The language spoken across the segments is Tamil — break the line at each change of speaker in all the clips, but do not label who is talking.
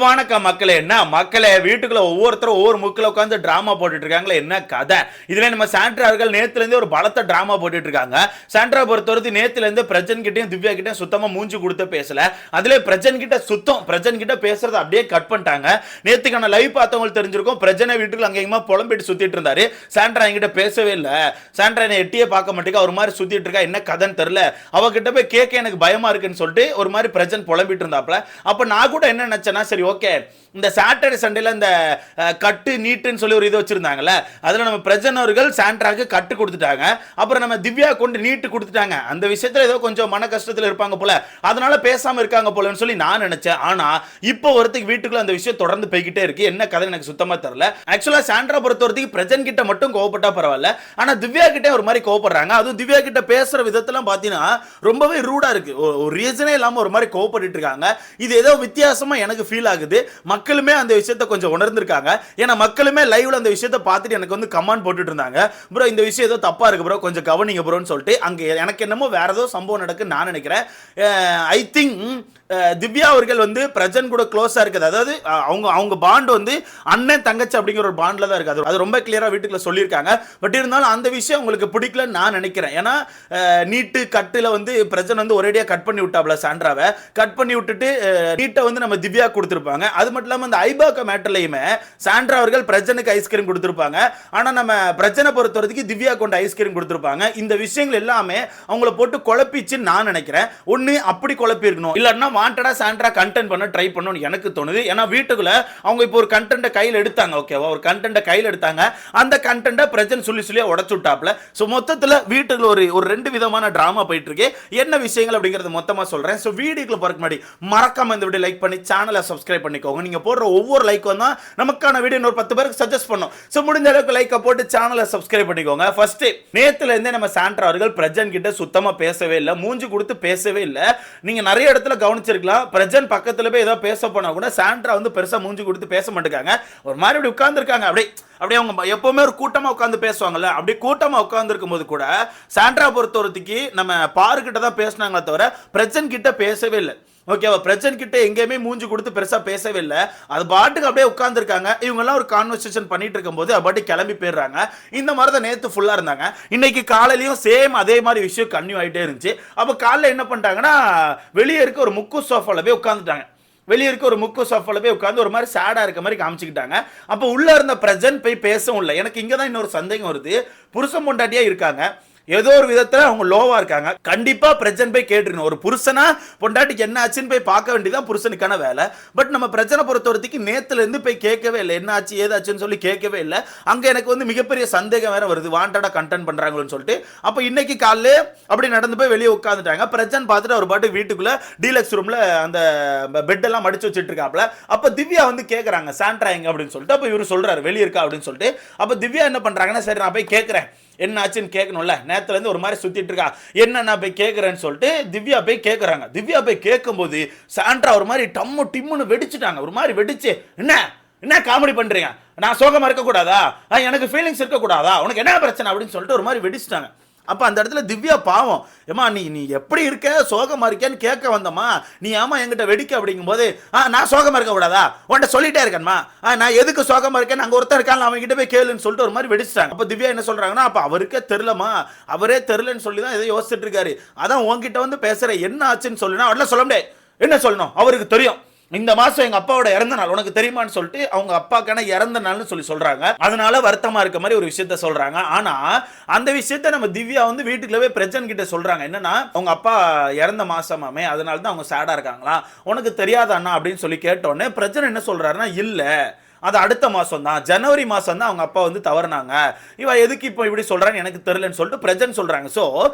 வணக்கம் மக்களே. என்ன மக்களே, வீட்டுக்குள்ள ஒவ்வொருத்தரும் ஒவ்வொரு முக்கில் உட்காந்து டிராமா போட்டுட்டு இருக்காங்களே, என்ன கதை இதுல? நம்ம சாண்ட்ரா அவர்கள் நேத்துல இருந்து ஒரு பலத்த டிராமா போட்டுட்டு இருக்காங்க. சாண்ட்ரா பொறுத்தவரைக்கும் நேத்துல இருந்து பிரஜன் கிட்டையும் திவ்யா கிட்டையும் சுத்தமா மூஞ்சி கொடுத்து பேசல. அதுல பிரஜன் கிட்ட பேசுறது அப்படியே கட் பண்ணிட்டாங்க. நேத்துக்கான லைவ் பார்த்தவங்களுக்கு தெரிஞ்சிருக்கும். பிரஜனை வீட்டுக்குள்ள அங்கேயுமா புலம்பிட்டு சுத்திட்டு இருந்தாரு. சாண்ட்ரா என்கிட்ட பேசவே இல்லை, சாண்ட்ரா என்னை எட்டியே பார்க்க மாட்டேங்க, ஒரு மாதிரி சுத்திட்டு இருக்கா, என்ன கதைன்னு தெரியல, அவகிட்ட போய் கேட்க எனக்கு பயமா இருக்குன்னு சொல்லிட்டு ஒரு மாதிரி பிரஜன் புலம்பிட்டு இருந்தாப்ல. அப்ப நான் கூட என்ன நினைச்சேன்னா, சரி ஓகே, இந்த சாட்டர்டே சண்டேல இந்த கட்டு நீட்டுன்னு சொல்லி ஒரு இது வச்சிருந்தாங்கல்ல, அதுல நம்ம பிரஜன் அவர்கள் சாண்ட்ராக்கு கட்டு கொடுத்துட்டாங்க, அப்புறம் நம்ம திவ்யா கொண்டு நீட்டு கொடுத்துட்டாங்க. அந்த விஷயத்துல ஏதோ கொஞ்சம் மன கஷ்டத்துல இருப்பாங்க போல, அதனால பேசாம இருக்காங்க போலன்னு சொல்லி நான் நினைச்சேன். ஆனா இப்போ ஒருத்தருக்கு வீட்டுக்குள்ள அந்த விஷயம் தொடர்ந்து போய்கிட்டே இருக்கு. என்ன கதை எனக்கு சுத்தமா தெரியல. ஆக்சுவலா சாண்ட்ரா பொறுத்தவரைக்கும் பிரஜன் கிட்ட மட்டும் கோவப்பட்டா பரவாயில்ல, ஆனா திவ்யா கிட்ட ஒரு மாதிரி கோவப்படுறாங்க. அதுவும் திவ்யா கிட்ட பேசுற விதத்தெல்லாம் பாத்தீங்கன்னா ரொம்பவே ரூடா இருக்கு. ஒரு ரீசனே இல்லாம ஒரு மாதிரி கோவப்பட்டு இருக்காங்க. இது ஏதோ வித்தியாசமா எனக்கு ஃபீல் ஆகுது. மக்களுமே அந்த விஷயத்தை கொஞ்சம் உணர்ந்திருக்காங்க. ஏன்னா மக்களுமே லைவ்ல அந்த விஷயத்தை பார்த்துட்டு எனக்கு வந்து கமெண்ட் போட்டுட்டு இருந்தாங்க, ப்ரோ இந்த விஷயம் ஏதோ தப்பா இருக்கு ப்ரோ, கொஞ்சம் கவனிங்க ப்ரோன்னு சொல்லிட்டு. அங்க எனக்கு என்னமோ வேற ஏதோ சம்பவம் நடக்குன்னு நான் நினைக்கிறேன். ஐ திங்க் திவ்யா அவர்கள் வந்து பிரஜன் கூட க்ளோஸா இருக்குது. அதாவது அவங்க பாண்ட் வந்து அண்ணன் தங்கச்சி அப்படிங்கிற ஒரு பாண்ட்ல தான் இருக்கு. அது ரொம்ப கிளியரா வீட்டுக்குள்ள சொல்லியிருக்காங்க. பட் இருந்தாலும் அந்த விஷயம் உங்களுக்கு பிடிக்கலன்னு நான் நினைக்கிறேன். ஏன்னா நீட்டு கட்டுல வந்து பிரஜன் வந்து ஒரேடியா கட் பண்ணி விட்டாப்ல, சாண்ட்ராவை கட் பண்ணி விட்டுட்டு நீட்டை வந்து நம்ம திவ்யா கொடுத்துருப்பாங்க. அது மட்டும் இல்லாமல் இந்த ஐபாக்க மேட்டர்லையுமே சாண்ட்ரா அவர்கள் பிரஜனுக்கு ஐஸ்கிரீம் கொடுத்துருப்பாங்க. ஆனா நம்ம பிரஜனை பொறுத்த வரைக்கும் திவ்யா கொண்டு ஐஸ்கிரீம் கொடுத்துருப்பாங்க. இந்த விஷயங்கள் எல்லாமே அவங்கள போட்டு குழப்பிச்சுன்னு நான் நினைக்கிறேன். ஒன்னு அப்படி குழப்பி இருக்கணும், இல்லன்னா வாண்டடா சாண்ட்ரா கண்டென்ட் பண்ண ட்ரை பண்ணணும்னு எனக்கு தோணுது. ஏன்னா வீட்டுக்குள்ள அவங்க இப்போ ஒரு கண்டென்ட்டை கையில் எடுத்தாங்க, ஓகேவா, ஒரு கண்டென்ட்டை கையில் எடுத்தாங்க. அந்த கண்டென்ட்டை பிரஜன் சொல்லியா உடைச்சு விட்டாப்ல. ஸோ மொத்தத்தில் வீட்டுக்குள்ள ஒரு ரெண்டு விதமான டிராமா போயிட்டு இருக்கு. என்ன விஷயங்கள் அப்படிங்கறது மொத்தமா சொல்றேன். ஸோ வீடியோக்குள்ள போறதுக்கு முன்னாடி மறக்காம இந்த வீடியோ லைக் பண்ணி சேனலை சப்ஸ்கிரைப் பண்ணிக்கோங்க. நீங்க போடுற ஒவ்வொரு லைக்கும் தான் நமக்கான வீடியோ ஒரு 10 பேருக்கு சஜஸ்ட் பண்ணும். ஸோ முடிஞ்ச அளவுக்கு லைக்கை போட்டு சேனலை சப்ஸ்கிரைப் பண்ணிக்கோங்க. ஃபர்ஸ்ட் நேத்துல இருந்தே நம்ம சாண்ட்ரா அவர்கள் பிரஜன் கிட்ட சுத்தமா பேசவே இல்லை, மூஞ்சி கொடுத்து பேசவே இல்லை. நீங்க நிறைய இடத்துல கவனிச்சிருக்கலாம். பிரஜன் பக்கத்துல போய் ஏதோ பேச போனா கூட சாண்ட்ரா வந்து பெருசா மூஞ்சி கொடுத்து பேச மாட்டேங்காங்க. ஒரு மாதிரி இப்படி உட்கார்ந்து இருக்காங்க. அப்படியே அவங்க எப்பவுமே ஒரு கூட்டமா உட்கார்ந்து பேசுவாங்கல்ல, அப்படி கூட்டமா உட்கார்ந்து இருக்கும்போது கூட சாண்ட்ரா பொறுத்தவரைக்கும் நம்ம பாரு கிட்ட தான் பேசினாங்களே தவிர பிரஜன் கிட்ட பேசவே இல்லை. ஓகேவா, பிரச்சனை கிட்ட எங்கேயுமே மூஞ்சி கொடுத்து பெருசா பேசவே இல்லை. அது பாட்டுக்கு அப்படியே உட்கார்ந்துருக்காங்க. இவங்க எல்லாம் ஒரு கான்வர்சேஷன் பண்ணிட்டு இருக்கும்போது பாட்டு கிளம்பி போயிடுறாங்க. இந்த மாதிரி தான் நேத்து ஃபுல்லா இருந்தாங்க. இன்னைக்கு காலையிலயும் சேம் அதே மாதிரி விஷயம் கன்டினியூ ஆகிட்டே இருந்துச்சு. அப்ப காலைல என்ன பண்ணிட்டாங்கன்னா, வெளியே இருக்க ஒரு முக்கு சோஃபால போய் உட்காந்துட்டாங்க. வெளியே இருக்க ஒரு முக்கு சோஃபால போய் உட்காந்து ஒரு மாதிரி சேடா இருக்க மாதிரி காமிச்சுக்கிட்டாங்க. அப்போ உள்ள இருந்த பிரஜன் போய் பேசவும் இல்லை. எனக்கு இங்க தான் இன்னொரு சந்தேகம் வருது. புருஷன் பொண்டாட்டியா இருக்காங்க, ஏதோ ஒரு விதத்துல அவங்க லோவா இருக்காங்க. கண்டிப்பா பிரஜன் போய் கேட்டுருக்கணும். ஒரு புருஷனா பொண்டாட்டிக்கு என்ன ஆச்சுன்னு போய் பார்க்க வேண்டியதான் புருஷனுக்கான வேலை. பட் நம்ம பிரச்சனை பொறுத்த வரைக்கும் நேத்துல இருந்து போய் கேட்கவே இல்லை, என்ன ஆச்சு ஏதாச்சுன்னு சொல்லி கேட்கவே இல்லை. அங்க எனக்கு வந்து மிகப்பெரிய சந்தேகம் வேற வருது, வாண்டடா கண்டென்ட் பண்றாங்களோன்னு சொல்லிட்டு. அப்ப இன்னைக்கு காலையில அப்படி நடந்து போய் வெளியே உட்காந்துட்டாங்க. பிரஜன் பார்த்துட்டு அவர் பாட்டு வீட்டுக்குள்ள டீலக்ஸ் ரூம்ல அந்த பெட் எல்லாம் மடிச்சு வச்சுட்டு இருக்காப்ல. அப்ப திவ்யா வந்து கேட்கறாங்க சாண்ட்ரா எங்க அப்படின்னு சொல்லிட்டு. அப்ப இவரு சொல்றாரு வெளியே இருக்கா அப்படின்னு சொல்லிட்டு. அப்ப திவ்யா என்ன பண்றாங்கன்னா, சரி நான் போய் கேட்கிறேன், என்ன ஆச்சுன்னு கேட்கணும்ல, நேரத்துல இருந்து ஒரு மாதிரி சுத்திட்டு இருக்கா, என்ன நான் போய் கேட்கறேன்னு சொல்லிட்டு திவ்யா போய் கேட்கறாங்க. திவ்யா போய் கேட்கும்போது சாண்ட்ரா ஒரு மாதிரி டம்மு டிம்முன்னு வெடிச்சுட்டாங்க. ஒரு மாதிரி வெடிச்சு, என்ன காமெடி பண்றீங்க, நான் சோகமா இருக்க கூடாதா, எனக்கு ஃபீலிங்ஸ் இருக்க கூடாதா, உனக்கு என்ன பிரச்சனை அப்படின்னு சொல்லிட்டு ஒரு மாதிரி வெடிச்சிட்டாங்க. அப்ப அந்த இடத்துல திவ்யா பாவம், ஏமா நீ எப்படி இருக்க, சோகமா இருக்கேன்னு கேட்க வந்தமா, நீ ஆமா என்கிட்ட வெடிக்க அப்படிங்கும் போது, நான் சோகமா இருக்க கூடாதா, உன்கிட்ட சொல்லிட்டே இருக்கேன்மா, நான் எதுக்கு சோகமா இருக்கேன், அங்க ஒருத்தர் இருக்கான் அவங்க கிட்ட போய் கேளுன்னு சொல்லிட்டு ஒரு மாதிரி வெடிச்சிட்டாங்க. அப்ப திவ்யா என்ன சொல்றாங்கன்னா, அப்ப அவருக்கே தெரியலமா, அவரே தெரியலன்னு சொல்லி தான் எதை யோசிச்சுட்டு இருக்காரு, அதான் உன்கிட்ட வந்து பேசுற, என்ன ஆச்சுன்னு சொல்லுனா அவள சொல்ல முடியாது, என்ன சொல்லணும், அவருக்கு தெரியும் இந்த மாசம் எங்க அப்பாவோட இறந்த நாள் உனக்கு தெரியுமான்னு சொல்லிட்டு அவங்க அப்பாக்கான இறந்த நாள்னு சொல்றாங்க. அதனால வருத்தமா இருக்க மாதிரி ஒரு விஷயத்த சொல்றாங்க. ஆனா அந்த விஷயத்த நம்ம திவ்யா வந்து வீட்டுக்குள்ளவே பிரஜன் கிட்ட சொல்றாங்க. என்னன்னா, அவங்க அப்பா இறந்த மாசமாமே, அதனால தான் அவங்க சேடா இருக்காங்களா, உனக்கு தெரியாத அண்ணா அப்படின்னு சொல்லி கேட்டோன்னே பிரஜன் என்ன சொல்றாருன்னா, இல்ல அது அடுத்த மாசம் தான், ஜனவரி மாசம் தான் அவங்க அப்பா வந்து தவறுனாங்க, இவ எதுக்கு இப்போ இப்படி சொல்றான்னு எனக்கு தெரியலன்னு சொல்லிட்டு பிரஜன் சொல்றாங்க. சோ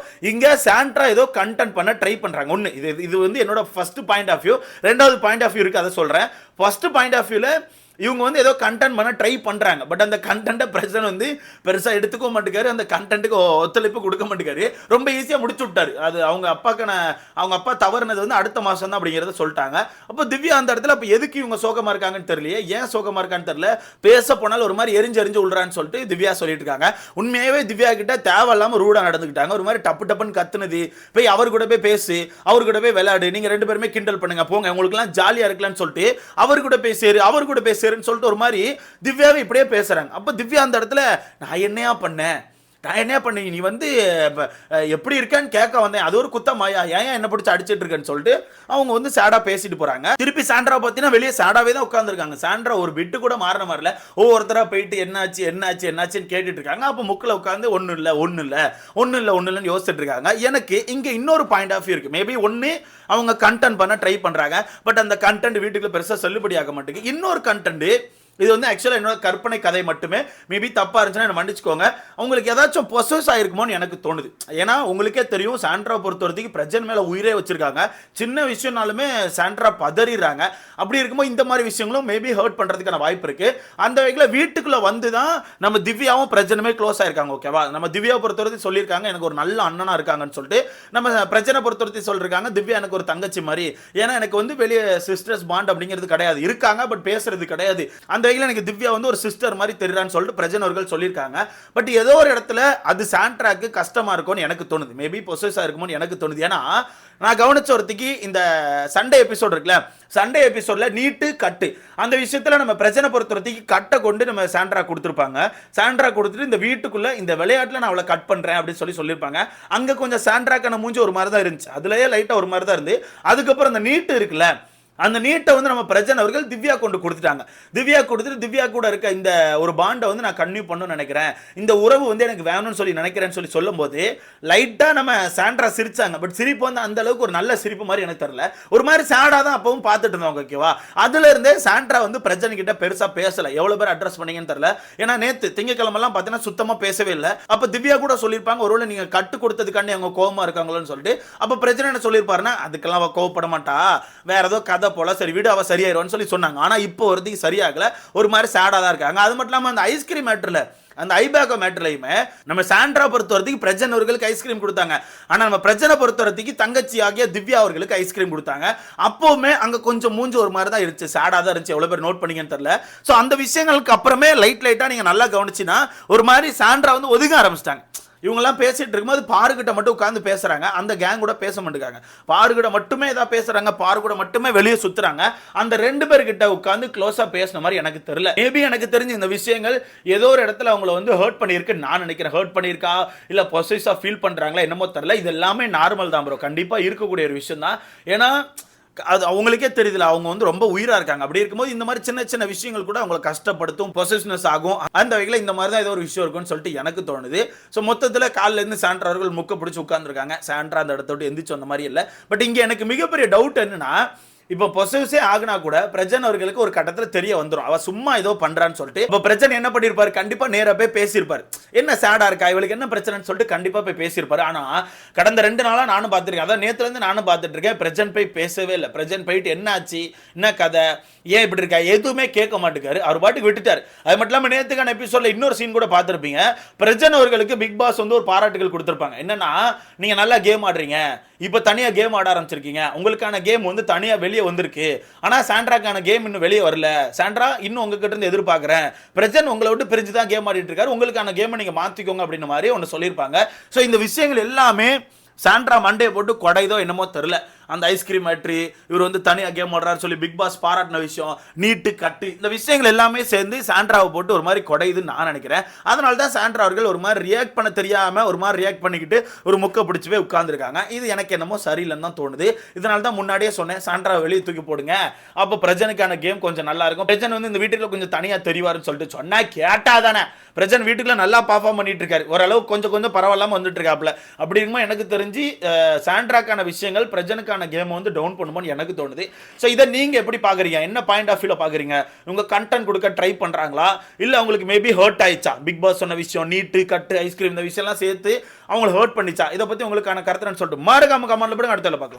இங்க சாண்ட்ரா ஏதோ கண்டென்ட் பண்ண ட்ரை பண்றாங்க. ஒன்னு இது வந்து என்னோட ஃபர்ஸ்ட் பாயிண்ட் ஆஃப் வியூ. ரெண்டாவது பாயிண்ட் ஆஃப் வியூ இருக்கு, அதை சொல்றேன். ஃபர்ஸ்ட் பாயிண்ட் ஆஃப் வியூல இவங்க வந்து ஏதோ கண்டென்ட் பண்ண ட்ரை பண்றாங்க. பட் அந்த கண்டென்ட்டை பிரசன் வந்து பெருசா எடுத்துக்க மாட்டேங்காரு. அந்த கண்டென்ட்டுக்கு ஒத்துழைப்பு கொடுக்க மாட்டேங்காரு. ரொம்ப ஈஸியா முடிச்சு விட்டாரு. அது அவங்க அப்பா தவறுனது வந்து அடுத்த மாசம் தான் அப்படிங்கறத சொல்லிட்டாங்க. அப்போ திவ்யா அந்த இடத்துல அப்ப எதுக்கு இவங்க சோகமா இருக்காங்கன்னு தெரியலையே, ஏன் சோகமா இருக்கான்னு தெரியல. பேச போனாலும் ஒரு மாதிரி எரிஞ்சு விழுறான்னு சொல்லிட்டு திவ்யா சொல்லிட்டு இருக்காங்க. உண்மையாவே திவ்யா கிட்ட தேவையில்லாம ரூடா நடந்துக்கிட்டாங்க. ஒரு மாதிரி டப்புன்னு கத்துனது, போய் அவர் கூட போய் பேசு, அவர் கூட போய் விளையாடு, நீங்க 2 பேருமே கிண்டல் பண்ணுங்க போங்க, உங்களுக்கு எல்லாம் ஜாலியா இருக்கலாம்னு சொல்லிட்டு அவர் கூட பேசுறாரு, அவர் கூட பேசுறேன்னு சொல்லிட்டு ஒரு மாதிரி திவ்யாவை இப்படியே பேசுறாங்க. அப்ப திவ்யா அந்த இடத்துல நான் என்னையா பண்ணேன், நீ வந்து எப்படி இருக்கான்னு கேட்க வந்தேன், அது ஒரு குத்தமாயா, ஏன் என்ன பிடிச்சி அடிச்சிட்டு இருக்கேன்னு சொல்லிட்டு அவங்க வந்து சேடா பேசிட்டு போறாங்க. திருப்பி சாண்ட்ரா பத்தினா வெளியே சேடாவே தான் உட்கார்ந்துருக்காங்க. சாண்ட்ரா ஒரு பிட்டு கூட மாறின மாதிரில ஒவ்வொருத்தரா போயிட்டு என்னாச்சுன்னு கேட்டுட்டு இருக்காங்க. அப்ப முக்கில் உட்காந்து ஒன்னும் இல்லைன்னு யோசிச்சுட்டு இருக்காங்க. எனக்கு இங்க இன்னொரு பாயிண்ட் ஆஃப் வியூ இருக்கு. மேபி ஒன்னு அவங்க கண்டென்ட் பண்ண ட்ரை பண்றாங்க. பட் அந்த கண்டென்ட் வீட்டுக்கு பெருசா செல்லுபடி ஆக மாட்டேங்குது. இன்னொரு கண்டென்ட் இது வந்து ஆக்சுவலாக என்னோட கற்பனை கதை மட்டுமே, மேபி தப்பா இருந்துச்சுன்னா என்ன மன்னிச்சுக்கோங்க. உங்களுக்கு ஏதாச்சும் பொசஸ் ஆயிருக்குமோன்னு எனக்கு தோணுது. ஏன்னா உங்களுக்கே தெரியும் சாண்ட்ரா பொறுத்த வரைக்கும் பிரஜன் மேல உயிரே வச்சிருக்காங்க. சின்ன விஷயம்னாலுமே சாண்ட்ரா பதறிடுறாங்க. அப்படி இருக்கும்போது இந்த மாதிரி விஷயங்களும் மேபி ஹர்ட் பண்றதுக்கான வாய்ப்பு இருக்கு. அந்த வகையில் வீட்டுக்குள்ள வந்து தான் நம்ம திவ்யாவும் பிரஜனுமே க்ளோஸ் ஆயிருக்காங்க. ஓகேவா, நம்ம திவ்யாவை பொறுத்தவரைக்கும் சொல்லியிருக்காங்க எனக்கு ஒரு நல்ல அண்ணனா இருக்காங்கன்னு சொல்லிட்டு. நம்ம பிரஜனை பொறுத்தவரைக்கும் சொல்லிருக்காங்க திவ்யா எனக்கு ஒரு தங்கச்சி மாதிரி, ஏன்னா எனக்கு வந்து வெளியே சிஸ்டர்ஸ் பாண்ட் அப்படிங்கிறது கிடையாது, இருக்காங்க பட் பேசுறது கிடையாது. அந்த வகையில் எனக்கு திவ்யா வந்து ஒரு சிஸ்டர் மாதிரி தெரியுறான்னு சொல்லிட்டு பிரஜன் அவர்கள் சொல்லியிருக்காங்க. பட் ஏதோ ஒரு இடத்துல அது சாண்ட்ராக்கு கஷ்டமா இருக்கும்னு எனக்கு தோணுது. மேபி பொசஸா இருக்குமோன்னு எனக்கு தோணுது. ஏன்னா நான் கவனிச்ச ஒருத்திக்கு இந்த சண்டே எபிசோட் இருக்குல்ல, சண்டே எபிசோட்ல நீட்டு கட்டு அந்த விஷயத்துல நம்ம பிரச்சனை பொறுத்தவரைக்கு கட்டை கொண்டு நம்ம சாண்ட்ரா கொடுத்துருப்பாங்க. சாண்ட்ரா கொடுத்துட்டு இந்த வீட்டுக்குள்ள இந்த விளையாட்டுல நான் அவளை கட் பண்றேன் அப்படின்னு சொல்லியிருப்பாங்க. அங்க கொஞ்சம் சாண்ட்ராக்கான மூஞ்சி ஒரு மாதிரி தான் இருந்துச்சு, அதுலயே லைட்டா ஒரு மாதிரி தான் இருந்து. அதுக்கப்புறம் அந்த நீட்டு இருக்குல்ல, அந்த நீட்டை வந்து நம்ம பிரஜன் அவர்கள் திவ்யா கொண்டு கொடுத்துட்டாங்க. திவ்யா கொடுத்துட்டு திவ்யா கூட இருக்க இந்த ஒரு பாண்டை வந்து நான் கன்டினியூ பண்ணணும்னு நினைக்கிறேன், இந்த உறவு வந்து எனக்கு வேணும்னு சொல்லி நினைக்கிறேன்னு சொல்லும் போது லைட்டா நம்ம சாண்ட்ரா சிரிச்சாங்க. பட் சிரிப்பு வந்து அந்த அளவுக்கு ஒரு நல்ல சிரிப்பு மாதிரி எனக்கு தெரியல, ஒரு மாதிரி சேடா தான் அப்பவும் பார்த்துட்டு இருந்தவங்க. ஓகேவா, அதுல இருந்தே சாண்ட்ரா வந்து பிரஜன் கிட்ட பெருசா பேசல. எவ்வளவு பேர் அட்ரஸ் பண்ணீங்கன்னு தெரியல. ஏன்னா நேத்து திங்கக்கிழமெல்லாம் பார்த்தீங்கன்னா சுத்தமா பேசவே இல்லை. அப்ப திவ்யா கூட சொல்லியிருப்பாங்க ஒருவேளை நீங்க கட்டு கொடுத்ததுக்காண்டி அவங்க கோவமா இருக்காங்களோன்னு சொல்லிட்டு. அப்ப பிரஜன் என்ன சொல்லியிருப்பாருன்னா அதுக்கெல்லாம் அவ கோவப்பட மாட்டா, வேற ஏதோ கதை போல, சரி விடு அவ சரியாயிருவான்னு சொல்லி சொன்னாங்க. ஆனா இப்போ ஒருத்திக்கு சரியாகல, ஒரு மாதிரி சேடா தான் இருக்காங்க. அது மட்டும் இல்லாம அந்த ஐஸ்கிரீம் மேட்டர்ல, அந்த ஐபேக்கோ மேட்டர்லையுமே நம்ம சாண்ட்ரா பொறுத்தவரைக்கும் பிரஜன் அவர்களுக்கு ஐஸ்கிரீம் கொடுத்தாங்க. ஆனா நம்ம பிரஜனை பொறுத்தவரைக்கும் தங்கச்சி ஆகிய திவ்யா அவர்களுக்கு ஐஸ்கிரீம் கொடுத்தாங்க. அப்பவுமே அங்க கொஞ்சம் மூஞ்சி ஒரு மாதிரி தான் இருந்துச்சு, சேடா தான் இருந்துச்சு. எவ்வளவு பேர் நோட் பண்ணீங்கன்னு தெரியல. சோ அந்த விஷயங்களுக்கு அப்புறமே லைட்டா நீங்க நல்லா கவனிச்சினா ஒரு மாதிரி சாண்ட்ரா வந்து ஒதுங்க ஆரம்பிச்சிட்டாங்க. இவங்கெல்லாம் பேசிட்டு இருக்கும்போது பாருகிட்ட மட்டும் உட்காந்து பேசுறாங்க, அந்த கேங் கூட பேச மாட்டேங்காங்க. பாருகிட்ட மட்டுமே ஏதாவது பேசுறாங்க, பாரு கூட மட்டுமே வெளியே சுத்துறாங்க. அந்த 2 பேர்கிட்ட உட்காந்து க்ளோஸா பேசின மாதிரி எனக்கு தெரியல. மேபி எனக்கு தெரிஞ்சு இந்த விஷயங்கள் ஏதோ ஒரு இடத்துல அவங்கள வந்து ஹர்ட் பண்ணியிருக்கு நான் நினைக்கிறேன். ஹர்ட் பண்ணியிருக்கா இல்ல பொசஸா ஃபீல் பண்றாங்களா என்னமோ தெரியல. இது எல்லாமே நார்மல் தான் ப்ரோ, கண்டிப்பா இருக்கக்கூடிய ஒரு விஷயம் தான். ஏன்னா அது அவங்களுக்கே தெரியுதுல, அவங்க வந்து ரொம்ப உயிரா இருக்காங்க. அப்படி இருக்கும்போது இந்த மாதிரி சின்ன விஷயங்கள் கூட அவங்களை கஷ்டப்படுத்தும், பொசசிவ்னஸ் ஆகும். அந்த வகையில் இந்த மாதிரி தான் ஏதோ ஒரு விஷயம் இருக்குன்னு சொல்லிட்டு எனக்கு தோணுது. ஸோ மொத்தத்தில் காலில இருந்து சாண்ட்ரா அவர்கள் முக்க பிடிச்சி உட்கார்ந்துருக்காங்க. சாண்ட்ரா அந்த இடத்த விட்டு எந்திரிச்சு வந்த மாதிரி இல்லை. பட் இங்கே எனக்கு மிகப்பெரிய டவுட் என்னன்னா, இப்போ பொசசிவ்ஸே ஆகினா கூட பிரஜன் அவர்களுக்கு ஒரு கட்டத்தில் தெரிய வந்துடும் அவ சும்மா ஏதோ பண்றான்னு சொல்லிட்டு. இப்போ பிரஜன் என்ன பண்ணிருப்பாரு, கண்டிப்பா நேரா போய் பேசியிருப்பாரு, என்ன சேடா இருக்கா இவளுக்கு என்ன பிரச்சனைன்னு சொல்லிட்டு கண்டிப்பா போய் பேசியிருப்பாரு. ஆனா கடந்த 2 நாளா நானும் பார்த்துருக்கேன், அதான் நேத்துல இருந்து நானும் பார்த்துட்டு இருக்கேன், பிரஜன் போய் பேசவே இல்லை. பிரஜன் போயிட்டு என்ன ஆச்சு, என்ன கதை, ஏன் இப்படி இருக்கா, எதுவுமே கேட்க மாட்டேங்காரு, அவர் பாட்டுக்கு விட்டுட்டாரு. அது மட்டும் இல்லாமல் நேத்துக்கான எபிசோட்ல இன்னொரு சீன் கூட பார்த்துருப்பீங்க, பிரஜன் அவர்களுக்கு பிக் பாஸ் வந்து ஒரு பாராட்டுகள் கொடுத்துருப்பாங்க. என்னன்னா, நீங்க நல்லா கேம் ஆடுறீங்க, இப்போ தனியா கேம் ஆட ஆரம்பிச்சிருக்கீங்க, உங்களுக்கான கேம் வந்து தனியா வெளியே வந்திருக்கு, ஆனா சாண்ட்ராக்கான கேம் இன்னும் வெளியே வரல, சாண்ட்ரா இன்னும் உங்ககிட்ட இருந்து எதிர்பார்க்கிறேன், பிரஜன் உங்களை விட்டு பிரிஞ்சு தான் கேம் ஆடிட்டு இருக்காரு, உங்களுக்கான கேமை நீங்க மாத்திக்கோங்க அப்படின்னு மாதிரி ஒன்று சொல்லியிருப்பாங்க. ஸோ இந்த விஷயங்கள் எல்லாமே சாண்ட்ரா மண்டே போட்டு கொடைதோ என்னமோ தெரியல. அந்த ஐஸ்கிரீம் மேட்ரி, இவர் வந்து தனியாக கேம் ஆடுறாரு சொல்லி பிக் பாஸ் பாராட்டின விஷயம், நீட்டு கட்டு, இந்த விஷயங்கள் எல்லாமே சேர்ந்து சாண்ட்ராவை போட்டு ஒரு மாதிரி கொடையுதுன்னு நான் நினைக்கிறேன். அதனால தான் சாண்ட்ரா அவர்கள் ஒரு மாதிரி ரியாக்ட் பண்ண தெரியாம ஒரு மாதிரி ரியாக்ட் பண்ணிக்கிட்டு ஒரு முக்க பிடிச்சி போய் உட்கார்ந்துருக்காங்க. இது எனக்கு என்னமோ சரியில்லைன்னு தான் தோணுது. இதனால தான் முன்னாடியே சொன்னேன், சாண்ட்ராவை வெளியே தூக்கி போடுங்க, அப்போ பிரஜனுக்கான கேம் கொஞ்சம் நல்லா இருக்கும், பிரஜன் வந்து இந்த வீட்டுக்குள்ள கொஞ்சம் தனியாக தெரிவாருன்னு சொல்லிட்டு சொன்னா கேட்டா தானே. பிரஜன் வீட்டுக்குள்ள நல்லா பர்ஃபார்ம் பண்ணிட்டு இருக்காரு, ஓரளவு கொஞ்சம் பரவாயில்லாம வந்துட்டு இருக்காப்ல. அப்படி இருக்கும்போது எனக்கு தெரிஞ்சு சாண்ட்ராக்கான விஷயங்கள் பிரஜனுக்கு கேம் வந்து டவுன் பண்ணுமோன்னு எனக்கு தோணுது. சோ இதை நீங்க எப்படி பாக்குறீங்க, என்ன பாயிண்ட் ஆஃப் வியூல பாக்குறீங்க, உங்க கண்டென்ட் கொடுக்க ட்ரை பண்றாங்களா இல்ல உங்களுக்கு மேபி ஹர்ட் ஆயிச்சா, பிக் பாஸ் சொன்ன விஷயம் நீட்டு கட்டு ஐஸ்கிரீம் இந்த விஷயம் எல்லாம் சேர்த்து அவங்களை ஹர்ட் பண்ணிச்சா, இதை பத்தி உங்களுக்கான கருத்துன்னு சொல்லிட்டு மறக்காம கமெண்ட்ல போடுங்க, அடுத்த பார்க்கலாம்.